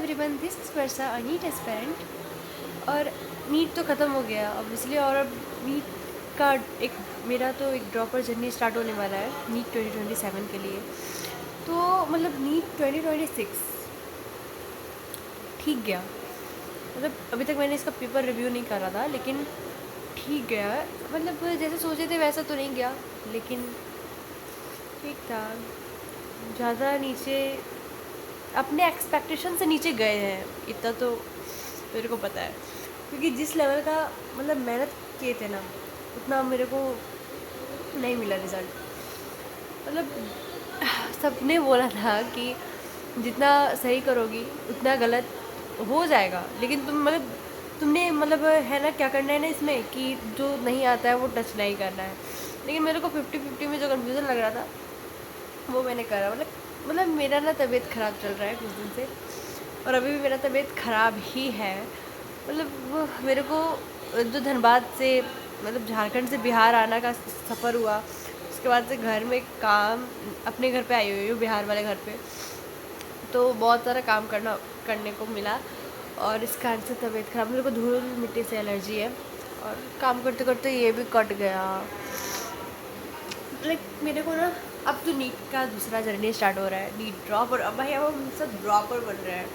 Everyone, this is Varsha, a NEET aspirant. और NEET तो ख़त्म हो गया ऑब्वियसली, और अब नीट का एक मेरा तो एक ड्रॉपर जर्नी स्टार्ट होने वाला है नीट 2027 के लिए। तो मतलब नीट 2026 ठीक गया। मतलब अभी तक मैंने इसका पेपर रिव्यू नहीं करा था, लेकिन ठीक गया। मतलब जैसे सोचे थे वैसा तो नहीं गया, लेकिन ठीक था। ज़्यादा नीचे अपने एक्सपेक्टेशन से नीचे गए हैं, इतना तो मेरे को पता है, क्योंकि जिस लेवल का मतलब मेहनत किए थे ना, उतना मेरे को नहीं मिला रिज़ल्ट। मतलब सबने बोला था कि जितना सही करोगी उतना गलत हो जाएगा, लेकिन तुमने मतलब है ना क्या करना है ना इसमें, कि जो नहीं आता है वो टच नहीं करना है। लेकिन मेरे को 50-50 में जो कन्फ्यूज़न लग रहा था वो मैंने करा। मतलब मेरा ना तबीयत ख़राब चल रहा है कुछ दिन से, और अभी भी मेरा तबीयत ख़राब ही है। मतलब वो मेरे को जो धनबाद से मतलब झारखंड से बिहार आना का सफ़र हुआ, उसके बाद से घर में काम, अपने घर पे आई हुई हूँ बिहार वाले घर पे, तो बहुत सारा काम करने को मिला, और इस कारण से तबीयत ख़राब। मेरे को धूल मिट्टी से एलर्जी है, और काम करते करते ये भी कट गया। लाइक मेरे को ना अब तो नीट का दूसरा जर्नी स्टार्ट हो रहा है, नीट ड्रॉप, और अब भाई अब हम सब ड्रॉपर बन रहे हैं।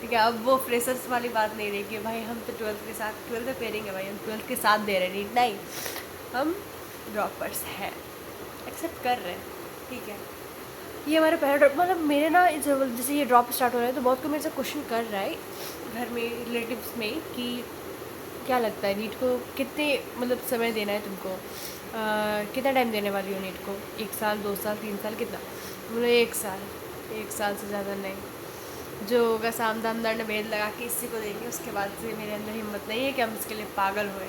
ठीक है, अब वो फ्रेशर्स वाली बात नहीं रही कि भाई हम तो ट्वेल्थ में फेरेंगे, भाई हम ट्वेल्थ के साथ दे रहे हैं नीट, नहीं, हम ड्रॉपर्स हैं, एक्सेप्ट कर रहे हैं। ठीक है, ये हमारा पहला ड्रॉप। मतलब मेरे ना जैसे ये ड्रॉप स्टार्ट हो रहा है तो बहुत कोई मेरे से क्वेश्चन कर रहा है घर में, रिलेटिव्स में, कि क्या लगता है नीट को कितने मतलब समय देना है तुमको, कितना टाइम देने वाली हो नीट को, 1 साल 2 साल 3 साल कितना? बोले 1 साल से ज़्यादा नहीं। जो होगा साम दाम दंड भेद लगा के इसी को देंगे, उसके बाद से मेरे अंदर हिम्मत नहीं है कि हम इसके लिए पागल हुए,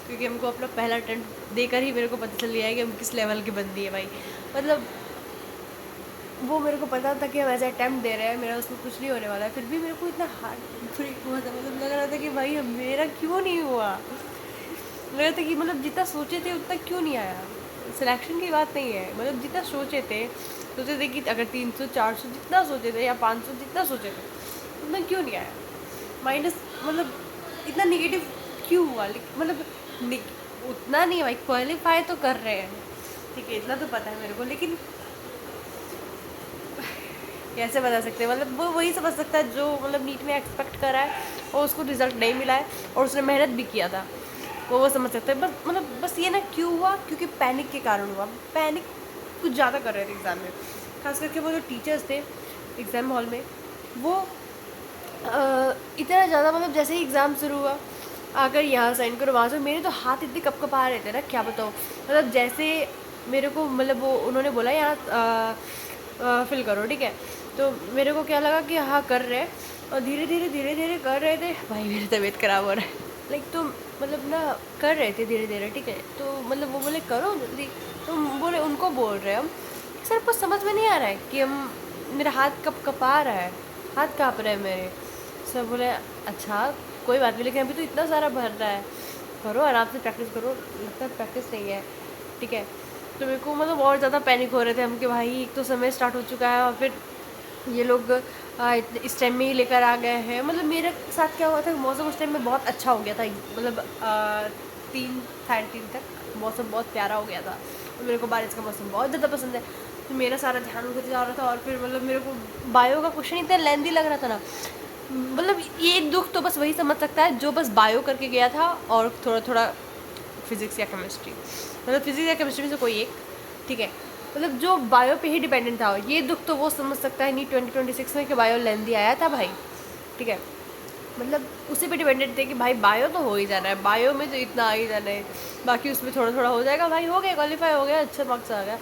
क्योंकि हमको अपना पहला अटेम्प्ट देकर ही मेरे को पता चल गया है कि हम किस लेवल की बंदी है भाई। मतलब वो मेरे को पता था कि हम ऐसा अटैम्प्ट दे रहे हैं, मेरा उसमें कुछ नहीं होने वाला है, फिर भी मेरे को इतना हार्ड ब्रेक हुआ था। मतलब लग रहा था कि भाई मेरा क्यों नहीं हुआ, लग रहा था कि मतलब जितना सोचे थे उतना क्यों नहीं आया। सिलेक्शन की बात नहीं है, मतलब जितना सोचे थे कि अगर 300-400 जितना सोचे थे, या 500 जितना सोचे थे, उतना क्यों नहीं आया। माइनस मतलब इतना निगेटिव क्यों हुआ, मतलब उतना नहीं भाई, क्वालिफाई तो कर रहे हैं, ठीक है, इतना तो पता है मेरे को, लेकिन कैसे बता सकते हैं। मतलब वो वही समझ सकता है जो मतलब नीट में एक्सपेक्ट कर रहा है और उसको रिजल्ट नहीं मिला है और उसने मेहनत भी किया था, वो समझ सकता है। बस ये ना क्यों हुआ, क्योंकि पैनिक के कारण हुआ। पैनिक कुछ ज़्यादा कर रहे थे एग्ज़ाम में, खास करके वो जो टीचर्स थे एग्ज़ाम हॉल में, वो इतना ज़्यादा, मतलब जैसे ही एग्ज़ाम शुरू हुआ, आकर यहाँ साइन करो वहाँ से, मेरे तो हाथ इतने कपकपा रहे थे ना, क्या बताऊँ। मतलब जैसे मेरे को मतलब वो उन्होंने बोला यहाँ फिल करो, ठीक है, तो मेरे को क्या लगा कि हाँ कर रहे हैं, और धीरे धीरे कर रहे थे, भाई मेरी तबीयत ख़राब हो रहा है। लाइक तो मतलब ना कर रहे थे धीरे धीरे, ठीक है, तो मतलब वो बोले करो जल्दी, तो बोले उनको बोल रहे हम, सर कुछ समझ में नहीं आ रहा है कि हम, मेरा हाथ कपा रहा है, हाथ काँप रहे हैं मेरे। सर बोले अच्छा कोई बात नहीं, लेकिन अभी तो इतना सारा भर रहा है, करो आराम से प्रैक्टिस करो, लगता है प्रैक्टिस नहीं है, ठीक है। तो मेरे को मतलब और ज़्यादा पैनिक हो रहे थे हम कि भाई एक तो समय स्टार्ट हो चुका है, और फिर ये लोग इस टाइम में ही लेकर आ गए हैं। मतलब मेरे साथ क्या हुआ था, मौसम उस टाइम में बहुत अच्छा हो गया था, मतलब 3-3:30 तक मौसम बहुत प्यारा हो गया था, और मेरे को बारिश का मौसम बहुत ज़्यादा पसंद है। तो मेरा सारा ध्यान उधर जा रहा था, और फिर मतलब मेरे को बायो का क्वेश्चन इतना लेंदी लग रहा था ना, मतलब ये दुख तो बस वही समझ सकता है जो बस बायो करके गया था, और थोड़ा थोड़ा फिज़िक्स या केमिस्ट्री, मतलब फिज़िक्स या केमिस्ट्री में से कोई एक, ठीक है, मतलब जो बायो पे ही डिपेंडेंट था। ये दुख तो वो समझ सकता है नहीं 2026 में कि बायो लेंदी आया था भाई, ठीक है, मतलब उसी पे डिपेंडेंट थे कि भाई बायो तो हो ही जाना है, बायो में तो इतना आ ही जाना है, बाकी उसमें थोड़ा थोड़ा हो जाएगा भाई, हो गया क्वालिफाई हो गया, अच्छा मार्क्स आ गया।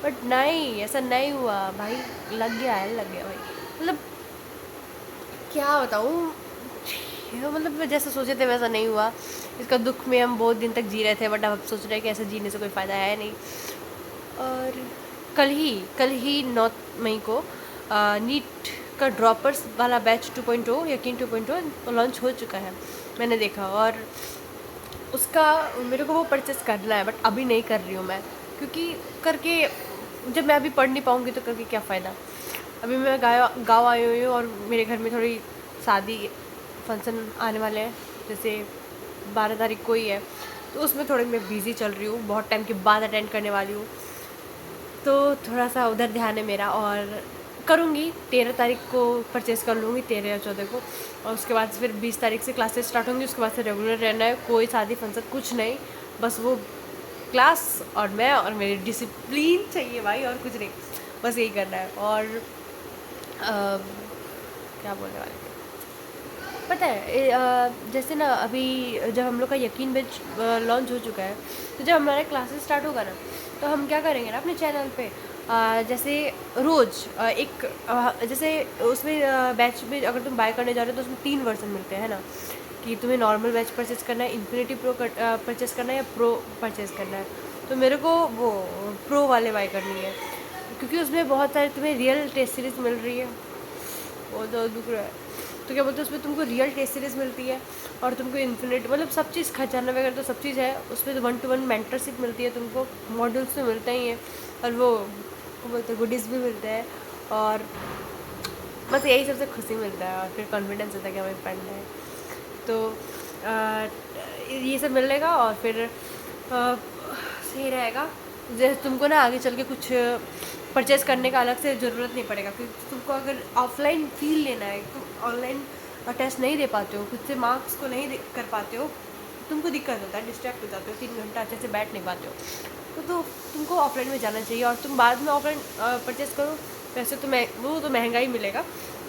बट नहीं, ऐसा नहीं हुआ भाई, लग गया भाई। मतलब क्या बताऊँ, मतलब जैसे सोचे थे वैसा नहीं हुआ। इसका दुख में हम बहुत दिन तक जी रहे थे, बट अब सोच रहे हैं कि ऐसे जीने से कोई फ़ायदा है नहीं। और कल ही 9 मई को नीट का ड्रॉपर्स वाला बैच 2.0 यकीन 2.0 लॉन्च हो चुका है, मैंने देखा, और उसका मेरे को वो परचेस करना है, बट अभी नहीं कर रही हूँ मैं, क्योंकि करके जब मैं अभी पढ़ नहीं पाऊँगी तो करके क्या फ़ायदा। अभी मैं गाँव आई हुई हूँ, और मेरे घर में थोड़ी शादी फंक्शन आने वाले हैं, जैसे 12 तारीख को ही है, तो उसमें थोड़ी मैं बिज़ी चल रही हूँ, बहुत टाइम के बाद अटेंड करने वाली हूँ, तो थोड़ा सा उधर ध्यान है मेरा। और करूँगी 13 तारीख को परचेज़ कर लूँगी, 13 या 14 को, और उसके बाद फिर 20 तारीख से क्लासेस स्टार्ट होंगी। उसके बाद से रेगुलर रहना है, कोई शादी फंक्शन कुछ नहीं, बस वो क्लास और मैं और मेरी डिसिप्लिन चाहिए भाई, और कुछ नहीं, बस यही करना है। और क्या बोलने वाले थे, पता है जैसे ना अभी जब हम लोग का यकीन बेच लॉन्च हो चुका है, तो जब हमारा क्लासेस स्टार्ट होगा ना, तो हम क्या करेंगे ना अपने चैनल पे जैसे रोज़ जैसे उसमें बैच में अगर तुम बाय करने जा रहे हो तो उसमें 3 वर्जन मिलते हैं ना, कि तुम्हें नॉर्मल बैच परचेस करना है, इन्फिनिटी प्रो परचेस करना है, या प्रो परचेस करना है। तो मेरे को वो प्रो वाले बाय करनी है, क्योंकि उसमें बहुत सारे तुम्हें रियल टेस्ट सीरीज़ मिल रही है। वो तो दुख रहा है, तो क्या बोलते हैं, उसमें तुमको रियल टेस्ट सीरीज़ मिलती है, और तुमको इन्फिनिट मतलब सब चीज़, खजाना वगैरह तो सब चीज़ है उसमें। तो 1-to-1 मेंटरशिप मिलती है तुमको, मॉड्यूल्स तो मिलते ही हैं, और वो बोलते हैं गुडीज़ भी मिलते हैं, और बस यही सबसे खुशी मिलता है, और फिर कॉन्फिडेंस होता है कि हमें पढ़ना है। तो ये सब मिलेगा, और फिर सही रहेगा। जैसे तुमको ना आगे चल के कुछ परचेस करने का अलग से ज़रूरत नहीं पड़ेगा, क्योंकि तुमको अगर ऑफलाइन फील लेना है, तुम ऑनलाइन टेस्ट नहीं दे पाते हो, खुद से मार्क्स को नहीं कर पाते हो, तुमको दिक्कत होता है, डिस्ट्रैक्ट हो जाते हो, 3 घंटा अच्छे से बैठ नहीं पाते हो, तो तुमको ऑफलाइन में जाना चाहिए। और तुम बाद में ऑफलाइन परचेस करो, वैसे तो वो तो महंगा ही मिलेगा,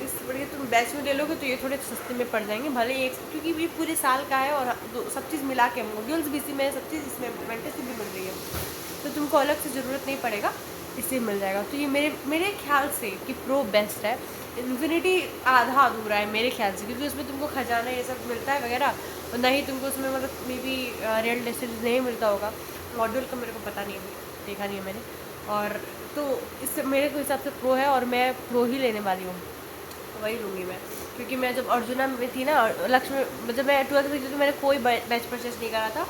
इस बढ़िया तुम बैच में ले लोगे तो ये थोड़े सस्ते में पड़ जाएंगे, भले एक, क्योंकि ये पूरे साल का है, और सब चीज़ मिला के मॉड्यूल्स भी इसी में, सब चीज़ इसमें मेंटरशिप भी मिल रही है, तो तुमको अलग से ज़रूरत नहीं पड़ेगा, इससे मिल जाएगा। तो ये मेरे ख्याल से कि प्रो बेस्ट है। इन्फिनिटी आधा अधूरा है मेरे ख्याल से, क्योंकि उसमें तुमको खजाना ये सब मिलता है वगैरह, और ना ही तुमको उसमें मतलब मे बी रियल टेस्ट नहीं मिलता होगा। मॉड्यूल का मेरे को पता नहीं है, देखा नहीं है मैंने, और तो इससे मेरे को हिसाब से प्रो है, और मैं प्रो ही लेने वाली हूँ, वही लूँगी मैं। क्योंकि मैं जब अर्जुना में थी ना, लक्ष्य में जब मैं 12th में थी, तो मैंने कोई बैच परचेस नहीं करा था,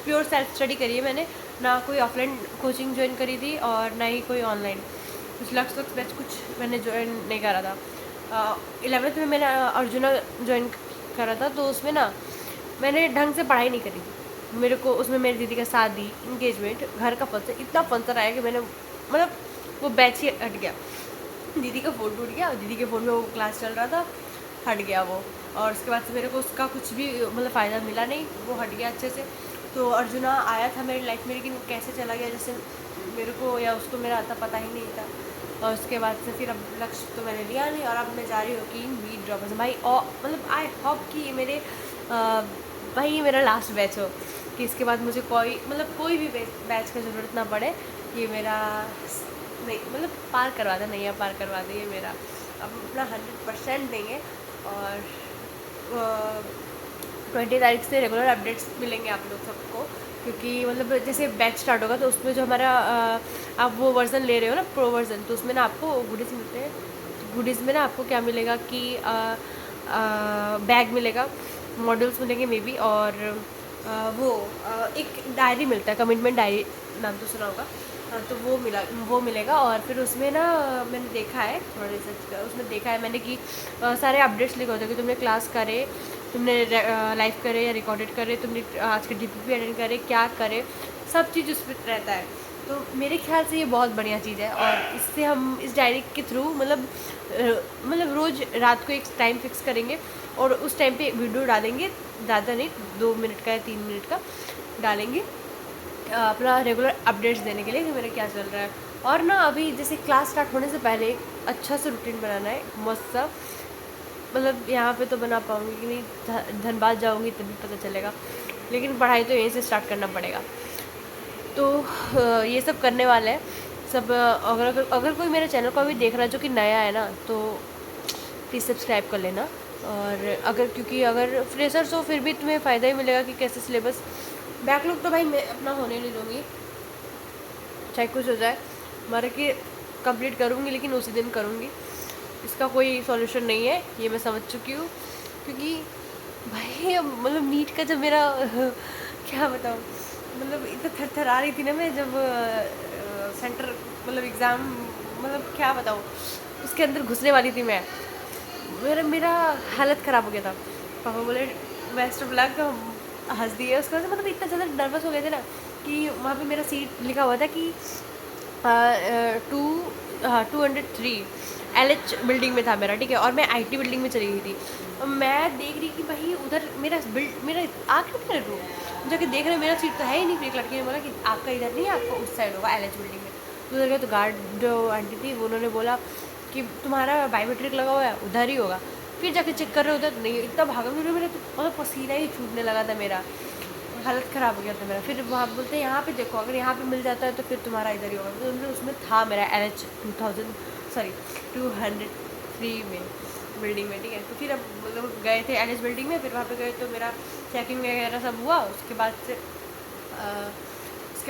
प्योर सेल्फ स्टडी करी है मैंने, ना कोई ऑफलाइन कोचिंग ज्वाइन करी थी, और ना ही कोई ऑनलाइन कुछ लक्ष्य बैच कुछ मैंने ज्वाइन नहीं करा था। 11th में मैंने अर्जुना ज्वाइन करा था, तो उसमें ना मैंने ढंग से पढ़ाई नहीं करी थी। मेरे को उसमें मेरी दीदी का शादी, इंगेजमेंट, घर का फंक्शन, इतना फंक्शन आया कि मैंने मतलब वो बैच ही हट गया। दीदी का फ़ोन टूट गया, दीदी के फ़ोन में वो क्लास चल रहा था, हट गया वो, और उसके बाद से मेरे को उसका कुछ भी मतलब फ़ायदा मिला नहीं, वो हट गया अच्छे से। तो अर्जुना आया था मेरी लाइफ में, लेकिन कैसे चला गया जैसे मेरे को या उसको मेरा आता पता ही नहीं था। और उसके बाद से फिर अब लक्ष्य तो मैंने लिया नहीं, और अब मैं जा रही हूँ कि नीट ड्रॉपर्स भाई, और मतलब आई होप कि ये मेरे भाई मेरा लास्ट बैच हो, कि इसके बाद मुझे कोई भी बैच का ज़रूरत ना पड़े, ये मेरा नहीं मतलब पार करवा दे, नहीं पार करवा दे, ये मेरा अब अपना 100% देंगे। और 20 तारीख से रेगुलर अपडेट्स मिलेंगे आप लोग सबको, क्योंकि मतलब जैसे बैच स्टार्ट होगा तो उसमें जो हमारा आप वो वर्ज़न ले रहे हो ना, प्रो वर्ज़न, तो उसमें ना आपको गुडीज़ मिलते हैं। गुडीज़ में ना आपको क्या मिलेगा कि बैग मिलेगा, मॉडल्स मिलेंगे मे बी, और एक डायरी मिलता है, कमिटमेंट डायरी नाम तो सुना होगा। तो वो मिलेगा, और फिर उसमें ना मैंने देखा है, थोड़ा रिसर्च कर उसमें देखा है मैंने कि सारे अपडेट्स लिखे होते हैं कि तुमने क्लास करे, तुमने लाइव करे या रिकॉर्डेड करे, तुमने आज के DPP अटेंड करे, क्या करे, सब चीज़ उस पर रहता है। तो मेरे ख्याल से ये बहुत बढ़िया चीज़ है, और इससे हम इस डायरी के थ्रू मतलब रोज़ रात को एक टाइम फिक्स करेंगे, और उस टाइम पे वीडियो डालेंगे, ज़्यादा नहीं, 2 मिनट का या 3 मिनट का डालेंगे, अपना रेगुलर अपडेट्स देने के लिए कि मेरा क्या चल रहा है। और ना अभी जैसे क्लास स्टार्ट होने से पहले एक अच्छा सा रूटीन बनाना है, मस्त सा, मतलब यहाँ पे तो बना पाऊँगी कि नहीं, धनबाद जाऊँगी तभी पता चलेगा, लेकिन पढ़ाई तो यहीं से स्टार्ट करना पड़ेगा। तो ये सब करने वाले हैं सब। अगर कोई मेरे चैनल को अभी देख रहा है जो कि नया है ना, तो प्लीज़ सब्सक्राइब कर लेना। और क्योंकि अगर फ्रेशर्स हो फिर भी तुम्हें फ़ायदा ही मिलेगा कि कैसे सिलेबस, बैकलॉग तो भाई मैं अपना होने नहीं दूँगी, चाहे कुछ हो जाए, मर के कंप्लीट करूँगी, लेकिन उसी दिन करूँगी, इसका कोई सॉल्यूशन नहीं है, ये मैं समझ चुकी हूँ। क्योंकि भाई मतलब नीट का जब मेरा क्या बताऊँ, मतलब इतना थरथरा रही थी ना मैं जब सेंटर मतलब एग्ज़ाम, मतलब क्या बताऊँ, उसके अंदर घुसने वाली थी मैं, मेरा हालत ख़राब हो गया था। पापा बोले बेस्ट ऑफ लक, हंस दिए। उसके बाद मतलब इतना ज़्यादा नर्वस हो गए थे ना कि वहाँ पे मेरा सीट लिखा हुआ था कि 203 LH बिल्डिंग में था मेरा, ठीक है, और मैं IT बिल्डिंग में चली गई थी। और मैं देख रही कि भाई उधर मेरा आखिर मेरा रूम जाके देख रहे मेरा सीट तो है ही नहीं। फिर एक लड़की ने बोला कि आपका इधर नहीं है, आपको उस साइड होगा LH बिल्डिंग में। तो उधर गए तो गार्ड जो आंटी थी वो उन्होंने बोला कि तुम्हारा बायोमेट्रिक लगा हुआ है, उधर ही होगा। फिर जाके चेक कर रहे उधर नहीं, इतना भागा मेरा तो मतलब पसीना ही छूटने लगा था, मेरा हालत ख़राब हो गया था मेरा। फिर वहाँ बोलते हैं यहाँ पे देखो, अगर यहाँ पे मिल जाता है तो फिर तुम्हारा इधर ही होगा। तो उन्होंने उसमें था मेरा LH 203 में बिल्डिंग में, ठीक है। तो फिर अब मतलब गए थे LH बिल्डिंग में, फिर वहाँ पे गए तो मेरा चेकिंग वगैरह सब हुआ। उसके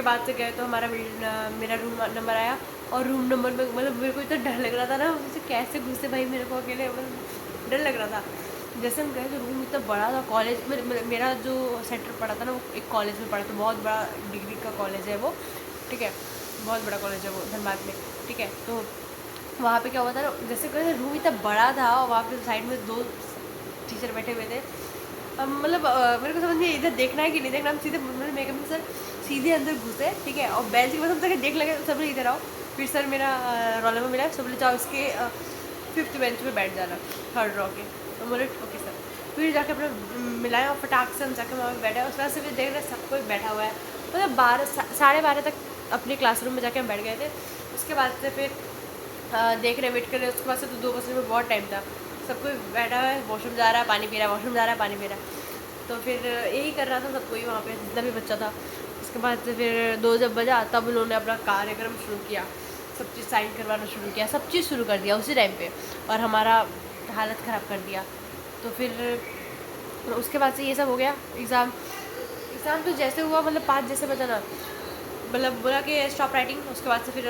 बाद से गए तो मेरा रूम नंबर आया। और रूम नंबर में मतलब मेरे को इतना डर लग रहा था ना, मुझे कैसे घुसे भाई, मेरे को अकेले मतलब डर लग रहा था। जैसे हम गए तो रूम इतना बड़ा था। कॉलेज मेरा जो सेंटर पड़ा था ना वो एक कॉलेज में पड़ा था, बहुत बड़ा डिग्री का कॉलेज है वो, ठीक है, बहुत बड़ा कॉलेज है वो धनबाद में, ठीक है। तो वहाँ पे क्या हुआ था ना, जैसे गए रूम इतना बड़ा था और वहाँ पे साइड में 2 टीचर बैठे हुए थे। मतलब मेरे को समझ नहीं इधर देखना है कि नहीं देखना। हम सीधे मेकअप सर सीधे अंदर घुसे, ठीक है, और बेंच के पास हम तक देख लगे सब लोग इधर आओ। फिर सर मेरा रोल नंबर मिला, सब बोले जाओ इसके 5th बेंच पे बैठ जाना 3rd रो के। तो बोले ओके सर। फिर जाके अपना मिलाया और फटाक से हम जाके वहाँ पे बैठे। उसके बाद से फिर देख रहे सब कोई बैठा हुआ है, मतलब 12 साढ़े 12 तक अपने क्लासरूम में जाके हम बैठ गए थे। उसके बाद से फिर देख रहे वेट कर रहे। उसके बाद से तो 2 बजने में बहुत टाइम था। सब कोई बैठा हुआ है, वॉशरूम जा रहा है पानी पी रहा है, वॉशरूम जा रहा है पानी पी रहा है। तो फिर यही कर रहा था सब कोई वहाँ पे, जितना भी बच्चा था। उसके बाद से फिर 2 जब बजा तब उन्होंने अपना कार्यक्रम शुरू किया, सब चीज़ साइन करवाना शुरू किया, सब चीज़ शुरू कर दिया उसी टाइम पे, और हमारा हालत ख़राब कर दिया। तो फिर उसके बाद से ये सब हो गया। एग्ज़ाम तो जैसे हुआ मतलब 5 जैसे बजा ना, मतलब बोला कि स्टॉप राइटिंग। उसके बाद से फिर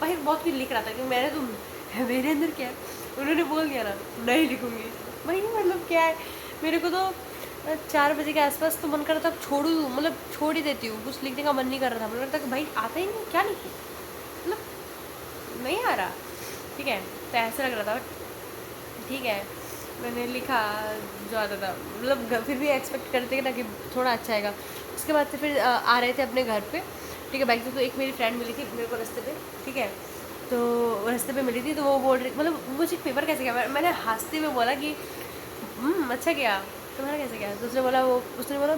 भाई बहुत कुछ लिख रहा था क्योंकि मैंने तो मेरे अंदर क्या है, उन्होंने बोल दिया ना नहीं लिखूँगी। भाई मतलब क्या है, मेरे को तो 4 बजे के आसपास तो मन कर रहा था छोड़ दूँ, मतलब छोड़ ही देती हूँ, कुछ लिखने का मन नहीं कर रहा था। मुझे लगता कि भाई आता ही नहीं, क्या लिखूँ, मतलब नहीं आ रहा, ठीक है। तो ऐसा लग रहा था, ठीक है, मैंने लिखा जो आता था, मतलब फिर भी एक्सपेक्ट करते ना कि थोड़ा अच्छा आएगा। उसके बाद से फिर आ रहे थे अपने घर पे, ठीक है, बाइक से। तो एक मेरी फ्रेंड मिली थी मेरे को रास्ते पे, ठीक है, तो रास्ते पे मिली थी। तो वो बोल रही, मतलब मुझे पेपर कैसे गया, मैंने हंसते हुए बोला कि अच्छा गया, तुम्हारा कैसे गया। तो उसने बोला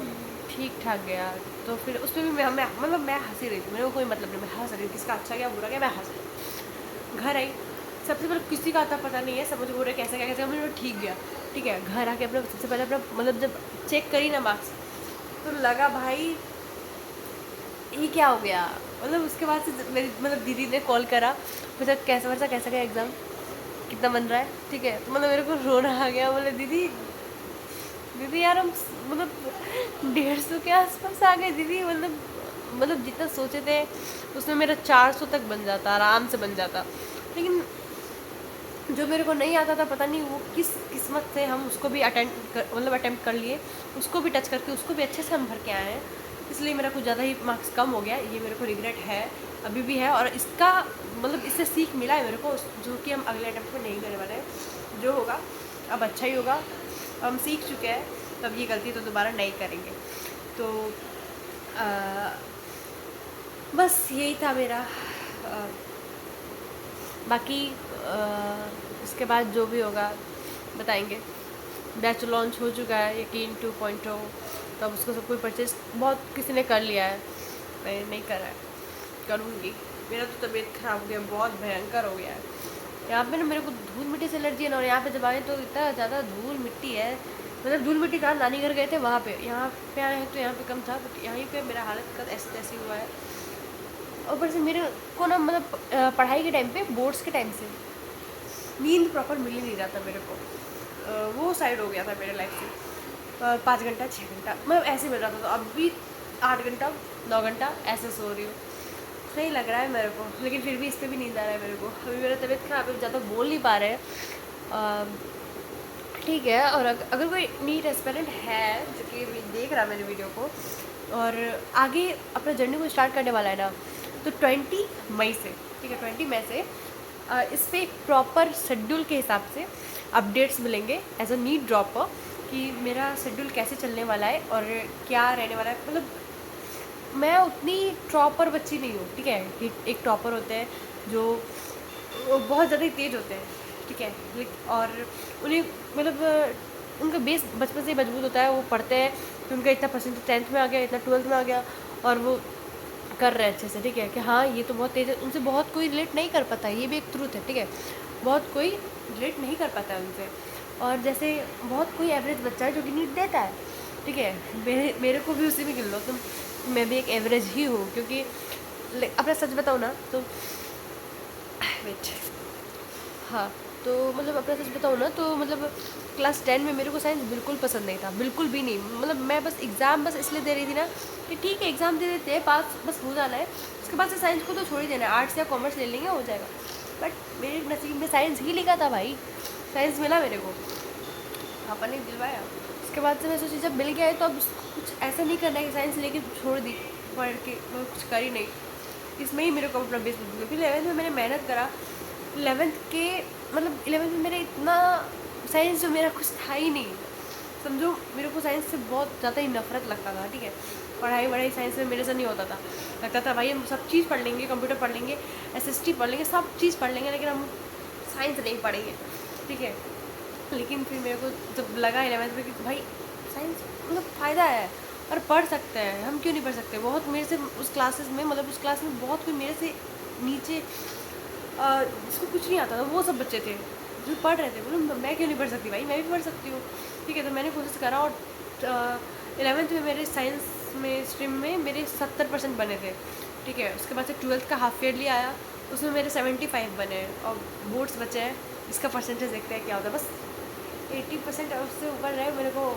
ठीक ठाक गया। तो फिर उस पर भी मैं हंसी रही थी, मेरे को कोई मतलब नहीं, मैं हंस रही थी, किसका अच्छा गया बुरा गया मैं हंस रही। घर आई, सबसे पहले किसी का आता पता नहीं है, सब मुझे बोल रहे कैसे क्या कैसे, मुझे ठीक गया, ठीक है। घर आके अपना सबसे पहले अपना मतलब जब चेक करी ना मार्क्स, तो लगा भाई ये क्या हो गया। मतलब उसके बाद से मेरी मतलब दीदी ने कॉल करा, मुझे कैसा गया एग्ज़ाम, कितना बन रहा है, ठीक है। तो मतलब मेरे को रोना आ गया। बोले दीदी यार हम मतलब 150 के आसपास आ गए दीदी, मतलब जितना सोचे थे उसमें मेरा 400 तक बन जाता, आराम से बन जाता। लेकिन जो मेरे को नहीं आता था, पता नहीं वो किस किस्मत से हम उसको भी अटेम्प्ट कर लिए, उसको भी टच करके उसको भी अच्छे से हम भर के आए हैं। इसलिए मेरा कुछ ज़्यादा ही मार्क्स कम हो गया, ये मेरे को रिग्रेट है, अभी भी है। और इसका मतलब इससे सीख मिला है मेरे को, जो कि हम अगले अटेम्प्ट में नहीं करने वाले हैं। जो होगा अब अच्छा ही होगा, हम सीख चुके हैं, तब ये गलती तो दोबारा नहीं करेंगे। तो बस यही था मेरा। बाकी इसके बाद जो भी होगा बताएंगे। बैच लॉन्च हो चुका है यकीन 2.0, तो अब उसको सब कोई परचेज बहुत किसी ने कर लिया है, मैंने नहीं करा है, करूँगी। मेरा तो तबीयत ख़राब हो गया, बहुत भयंकर हो गया है। यहाँ पे ना मेरे को धूल मिट्टी से एलर्जी है ना, और यहाँ पे जब आए तो इतना ज़्यादा धूल मिट्टी है, मतलब धूल मिट्टी कहाँ, नानी घर गए थे वहाँ पे, यहाँ पे आए हैं तो यहाँ पे कम था, बट यहीं पे मेरा हालत का ऐसे तैसे हुआ है। ऊपर से मेरे को ना मतलब पढ़ाई के टाइम पे, बोर्ड्स के टाइम से नींद प्रॉपर मिल ही नहीं रहा था मेरे को। वो साइड हो गया था मेरे लाइफ से। 5 घंटा 6 घंटा मतलब ऐसे मिल रहा था, तो अब भी 8 घंटा 9 घंटा ऐसे सो रही हूँ। सही लग रहा है मेरे को, लेकिन फिर भी इस पर भी नींद आ रहा है मेरे को। अभी मेरा तबीयत खराब है, ज़्यादा बोल नहीं पा रहे हैं, ठीक है। और अगर कोई नीट एस्पिरेंट है जो कि देख रहा है मेरे वीडियो को और आगे अपना जर्नी को स्टार्ट करने वाला है ना, तो 20 मई से, ठीक है, 20 मई से इस पर एक प्रॉपर शेड्यूल के हिसाब से अपडेट्स मिलेंगे एज अ नीट ड्रॉपर कि मेरा शेड्यूल कैसे चलने वाला है और क्या रहने वाला है। मतलब मैं उतनी टॉपर बच्ची नहीं हूँ, ठीक है। कि एक टॉपर होते हैं जो वो बहुत ज़्यादा ही तेज होते हैं, ठीक है। और उन्हें मतलब उनका बेस बचपन से ही मजबूत होता है, वो पढ़ते हैं कि उनका इतना परसेंट 10th में आ गया, इतना 12th में आ गया, और वो कर रहे हैं अच्छे से, ठीक है। कि हाँ ये तो बहुत तेज़ है, उनसे बहुत कोई रिलेट नहीं कर पाता है, ये भी एक ट्रूथ है, ठीक है। बहुत कोई रिलेट नहीं कर पाता है उनसे। और जैसे बहुत कोई एवरेज बच्चा है जो कि नीट देता है, ठीक है। मेरे को भी उसी में गिन लो तुम, मैं भी एक एवरेज ही हूँ, क्योंकि अपना सच बताओ ना तो वेट, हाँ, तो मतलब अपना सच बताऊँ ना तो मतलब क्लास 10 में मेरे को साइंस बिल्कुल पसंद नहीं था, बिल्कुल भी नहीं। मतलब मैं बस एग्ज़ाम बस इसलिए दे रही थी ना कि ठीक है एग्ज़ाम दे देते हैं, पास बस हो जाना है, उसके बाद से साइंस को तो छोड़ ही देना है, आर्ट्स या कॉमर्स ले लेंगे हो जाएगा। बट मेरे नसीब में साइंस ही लिखा था भाई, साइंस मिला मेरे को, पापा ने दिलवाया। उसके बाद से मैं सोची जब मिल गया है तो अब कुछ ऐसा नहीं करना है कि साइंस लेके छोड़ दी, पढ़ के कुछ कर ही नहीं। इसमें ही मेरे को अपना बेस मिल गया। फिर 11th में मैंने मेहनत करा, 11th के मतलब 11th में मेरे इतना साइंस जो मेरा कुछ था ही नहीं, समझो। मेरे को साइंस से बहुत ज़्यादा ही नफरत लगता था, ठीक है। पढ़ाई साइंस में मेरे से नहीं होता था, लगता था भाई हम सब चीज़ पढ़ लेंगे, कंप्यूटर पढ़ लेंगे, एसएसटी पढ़ लेंगे, सब चीज़ पढ़ लेंगे, लेकिन हम साइंस नहीं पढ़ेंगे, ठीक है। लेकिन फिर मेरे को जब लगा 11th में कि भाई साइंस मतलब फ़ायदा है और पढ़ सकते हैं, हम क्यों नहीं पढ़ सकते। बहुत मेरे से उस क्लासेस में, मतलब उस क्लास में बहुत कोई मेरे से नीचे जिसको कुछ नहीं आता था, वो सब बच्चे थे जो पढ़ रहे थे। बोलो मैं क्यों नहीं पढ़ सकती भाई, मैं भी पढ़ सकती हूँ, ठीक है। तो मैंने कोशिश करा, और 11th में मेरे साइंस में स्ट्रीम में मेरे 70% बने थे, ठीक है। उसके बाद से 12th का हाफ ईयरली आया, उसमें मेरे 75 बने, और बोर्ड्स बचे हैं, इसका परसेंटेज देखते हैं क्या होता है। बस 80% उससे ऊपर रहे मेरे को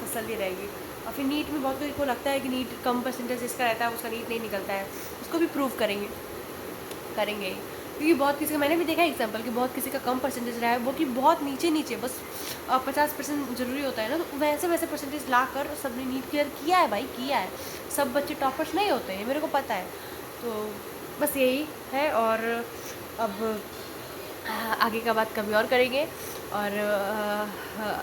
तसल्ली रहेगी। और फिर नीट में बहुत को लगता है कि नीट कम परसेंटेज इसका रहता है, उसका नीट नहीं निकलता है, उसको भी प्रूव करेंगे ही। क्योंकि बहुत किसी का मैंने भी देखा है एग्जाम्पल कि बहुत किसी का कम परसेंटेज रहा है, वो कि बहुत नीचे बस 50% ज़रूरी होता है ना, तो वैसे परसेंटेज ला कर सब ने नीट क्लियर किया है भाई, किया है। सब बच्चे टॉपर्स नहीं होते हैं, मेरे को पता है। तो बस यही है, और अब आगे का बात कभी और करेंगे। और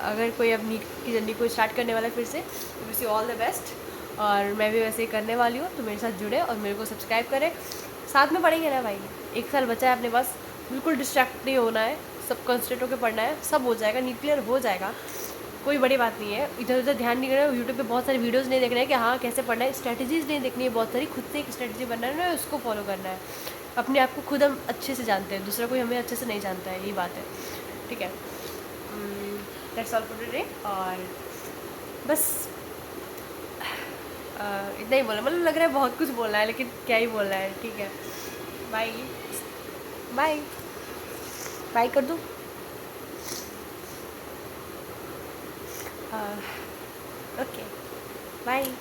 अगर कोई अब नीट की जर्नी को स्टार्ट करने वाला है फिर से, तो wish you all the best. और मैं भी वैसे ही करने वाली हूँ, तो मेरे साथ जुड़े और मेरे को सब्सक्राइब करें, साथ में पढ़ेंगे ना भाई। 1 साल बचा है अपने पास, बिल्कुल डिस्ट्रैक्ट नहीं होना है, सब कंसंट्रेट होकर पढ़ना है, सब हो जाएगा, नीट क्लियर हो जाएगा, कोई बड़ी बात नहीं है। इधर उधर ध्यान नहीं करना है, यूट्यूब पे बहुत सारी वीडियोस नहीं देखना है कि हाँ कैसे पढ़ना है, स्ट्रैटेजीज़ नहीं देखनी है बहुत सारी, खुद से एक स्ट्रैटेजी बनना है ना, उसको फॉलो करना है। अपने आप को खुद हम अच्छे से जानते हैं, दूसरा कोई हमें अच्छे से नहीं जानता है, यही बात है, ठीक है। That's all for today. और बस इतना ही बोला, मतलब लग रहा है बहुत कुछ बोलना है, लेकिन क्या ही बोलना है, ठीक है। बाय बाय बाय कर दूँ। Okay bye.